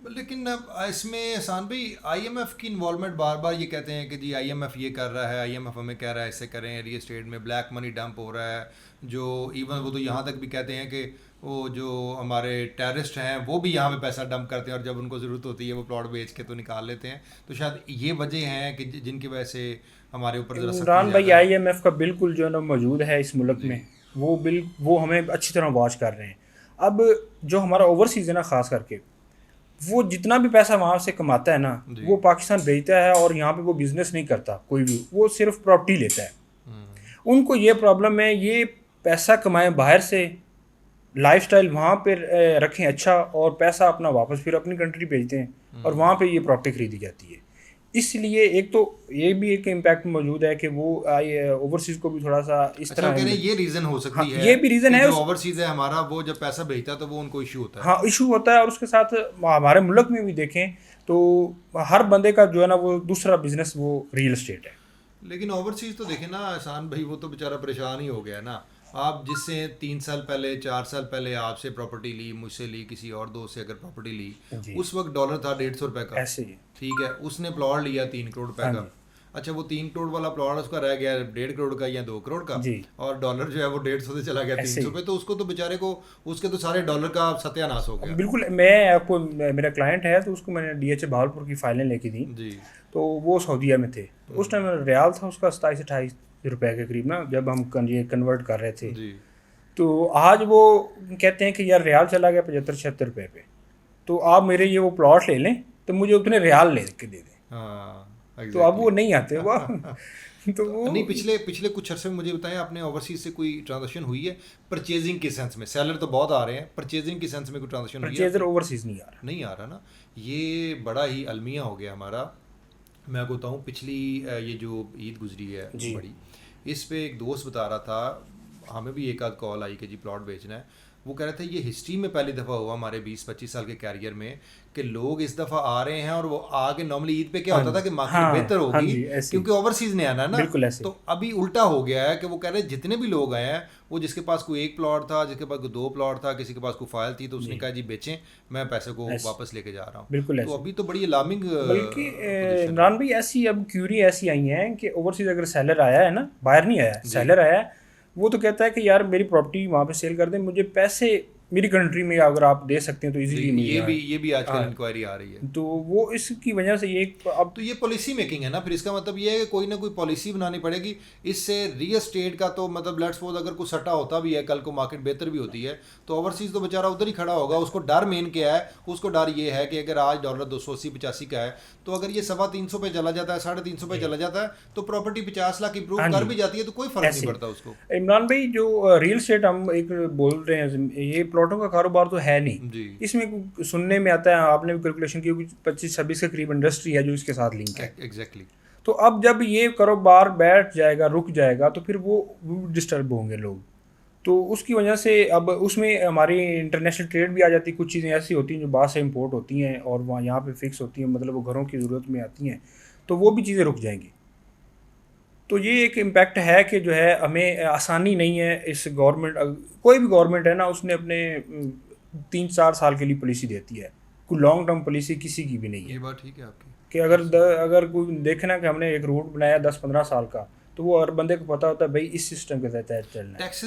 لیکن اب اس میں احسان بھائی آئی ایم ایف کی انوالومنٹ بار بار یہ کہتے ہیں کہ جی آئی ایم ایف یہ کر رہا ہے، آئی ایم ایف ہمیں کہہ رہا ہے ایسے کریں، ریل اسٹیٹ میں بلیک منی ڈمپ ہو رہا ہے، جو ایون وہ تو یہاں تک بھی کہتے ہیں کہ وہ جو ہمارے ٹیررسٹ ہیں وہ بھی یہاں پہ پیسہ ڈمپ کرتے ہیں اور جب ان کو ضرورت ہوتی ہے وہ پلاٹ بیچ کے تو نکال لیتے ہیں. تو شاید یہ وجہ ہیں کہ جن کی وجہ سے ہمارے اوپر ذرا سختی عمران بھائی زیادہ ہے. آئی ایم ایف کا بالکل جو ہے نا موجود ہے اس ملک جی میں، وہ ہمیں اچھی طرح واچ کر رہے ہیں. اب جو ہمارا اوورسیز ہے نا خاص کر کے، وہ جتنا بھی پیسہ وہاں سے کماتا ہے نا جی. وہ پاکستان بھیجتا ہے، اور یہاں پہ وہ بزنس نہیں کرتا کوئی بھی، وہ صرف پراپرٹی لیتا ہے. ان کو یہ پرابلم ہے، یہ پیسہ کمائیں باہر سے، لائف سٹائل وہاں پہ رکھیں اچھا، اور پیسہ اپنا واپس پھر اپنی کنٹری بھیجتے ہیں، اور وہاں پہ یہ پراپرٹی خریدی جاتی ہے. اس لیے ایک تو یہ بھی ایک امپیکٹ موجود ہے کہ وہ اوورسیز کو بھی تھوڑا سا اس اچھا وہ طرح کہہ رہے ہیں یہ ریزن ہو ہاں سکتی ہے یہ بھی ریزن کہ ہے جو اوورسیز ہے ہمارا وہ جب پیسہ بھیجتا ہے تو وہ ان کو ایشو ہوتا ہے. ہاں ایشو ہوتا ہے. اور اس کے ساتھ ہمارے ملک میں بھی دیکھیں تو ہر بندے کا جو ہے نا وہ دوسرا بزنس وہ ریئل اسٹیٹ ہے. لیکن اوورسیز تو دیکھیں نا احسان بھائی، وہ تو بیچارہ پریشان ہی ہو گیا نا. آپ جس سے 3 سال پہلے 4 سال پہلے آپ سے پراپرٹی لی، مجھ سے لی، کسی اور دوست سے اگر پراپرٹی لی، جی اس وقت ڈالر تھا 150 روپے کا. ایسے ہی. ٹھیک ہے، اس نے پلاٹ لیا 3 کروڑ روپے ہاں کا. جی اچھا وہ 3 کروڑ والا پلاٹ اس کا رہ گیا 1.5 کروڑ کا یا 2 کروڑ کا، جی اور ڈالر جو ہے وہ 150 سے چلا گیا ایسے 300 ہی. پہ. تو اس کو تو بیچارے کو اس کے تو سارے ڈالر کا ستیہ ناش ہو گیا. بالکل. میں آپ کو میرا کلائنٹ ہے تو اس کو میں نے ڈی ایچ اے بہاولپور کی فائلیں لے کے دی. جی تو وہ سعودیہ میں تھے، تو اس ٹائم ریال تھا اس کا 27-28 روپے کے قریب نا، جب ہم یہ کنورٹ کر رہے تھے. جی تو آج وہ کہتے ہیں کہ یار ریال چلا گیا 75-76 روپے پہ، تو آپ میرے یہ وہ پلاٹ لے لیں تو مجھے اتنے ریال لے کے دے دیں. ہاں تو اب ایگزیکٹلی. وہ نہیں آتے وہ تو وہ نہیں پچھلے کچھ عرصے میں مجھے بتائیں آپ نے اوورسیز سے کوئی ٹرانزیکشن ہوئی ہے پرچیزنگ کے سینس میں؟ سیلر تو بہت آ رہے ہیں، پرچیزنگ کے سینس میں کوئی ٹرانزیکشن ہوئی ہے آپ پرچیزر کی؟ اوورسیز نہیں آ رہا. نہیں آ رہا نا. یہ بڑا ہی المیہ ہو گیا ہمارا. میں آپ کو بتاؤں پچھلی یہ جو عید گزری ہے جی بڑی، اس پہ ایک دوست بتا رہا تھا، ہمیں بھی ایک آدھ کال آئی کہ جی پلاٹ بیچنا ہے. وہ کہہ رہے تھے یہ ہسٹری میں پہلی دفعہ ہوا ہمارے 20-25 سال کے کیریئر میں کہ لوگ اس دفعہ آ رہے ہیں، اور وہ آ کے نارملی عید پہ کیا ہاں ہوتا جی تھا کہ مارکیٹ ہاں بہتر ہاں ہوگی جی ایسے ہی. کیونکہ اوورسیز نے آنا ہے نا. بالکل ایسے ہی. تو ابھی الٹا ہو گیا ہے کہ وہ کہہ رہے جتنے بھی لوگ آئے ہیں، وہ جس کے پاس کوئی ایک پلاٹ تھا، جس کے پاس کوئی 2 پلاٹ تھا، کسی کے پاس کوئی فائل تھی، تو اس نے جی کہا جی بیچیں، میں پیسے کو ایسے واپس لے کے جا رہا ہوں. بالکل تو ایسے. ابھی تو بڑی الارمنگ بلکہ پوزیشن ہے. عمران بھائی ایسی اب کیوری ایسی آئی ہیں کہ اوورسیز اگر سیلر آیا ہے نا، باہر نہیں آیا جی سیلر آیا ہے، وہ تو کہتا ہے کہ یار میری پراپرٹی وہاں پہ سیل کر دیں، مجھے پیسے میری کنٹری میں اگر آپ دے سکتے ہیں تو جی ایزیلی مجھے یہ بھی آج کل انکوائری آ رہی ہے. تو وہ اس کی وجہ سے یہ اب تو یہ پالیسی میکنگ ہے نا. پھر اس کا مطلب یہ ہے کہ کوئی نہ کوئی پالیسی بنانی پڑے گی. اس سے ریئل اسٹیٹ کا تو مطلب لیٹس سپوز اگر کوئی سٹا ہوتا بھی ہے، کل کو مارکیٹ بہتر بھی ہوتی ہے، تو اوورسیز تو بیچارہ ادھر ہی کھڑا ہوگا. اس کو ڈر مین کیا ہے؟ اس کو ڈر یہ ہے کہ اگر آج ڈالر 280-85 کا ہے، تو اگر یہ 350 پہ چلا جاتا ہے، 350 پہ چلا جاتا ہے، تو پراپرٹی 50 لاکھ امپروو ہاں کر جی بھی جاتی ہے، تو کوئی فرق نہیں ایسے. پڑتا اس کو. عمران بھائی جو ریل اسٹیٹ ہم ایک بول رہے ہیں، یہ پلاٹوں کا کاروبار تو ہے نہیں. جی اس میں سننے میں آتا ہے، آپ نے بھی کیلکولیشن کی، 25-26 کے قریب انڈسٹری ہے جو اس کے ساتھ لنک ہے. ایگزیکٹلی. تو اب جب یہ کاروبار بیٹھ جائے گا، رک جائے گا، تو پھر وہ ڈسٹرب ہوں گے لوگ. تو اس کی وجہ سے اب اس میں ہماری انٹرنیشنل ٹریڈ بھی آ جاتی ہے. کچھ چیزیں ایسی ہوتی ہیں جو باہر سے امپورٹ ہوتی ہیں اور وہاں یہاں پہ فکس ہوتی ہیں، مطلب وہ گھروں کی ضرورت میں آتی ہیں، تو وہ بھی چیزیں رک جائیں گی. تو یہ ایک امپیکٹ ہے کہ جو ہے ہمیں آسانی نہیں ہے. اس گورنمنٹ کوئی بھی گورنمنٹ ہے نا، اس نے اپنے 3-4 سال کے لیے پالیسی دیتی ہے، کوئی لانگ ٹرم پالیسی کسی کی بھی نہیں ہے. یہ بات ٹھیک ہے آپ کی کہ اگر کوئی دیکھے نا کہ ہم نے ایک روٹ بنایا 10-15 سال کا، تو وہ ہر بندے کو پتہ ہوتا ہے بھائی اس سسٹم کے تحت چلنا ہے. ٹیکسز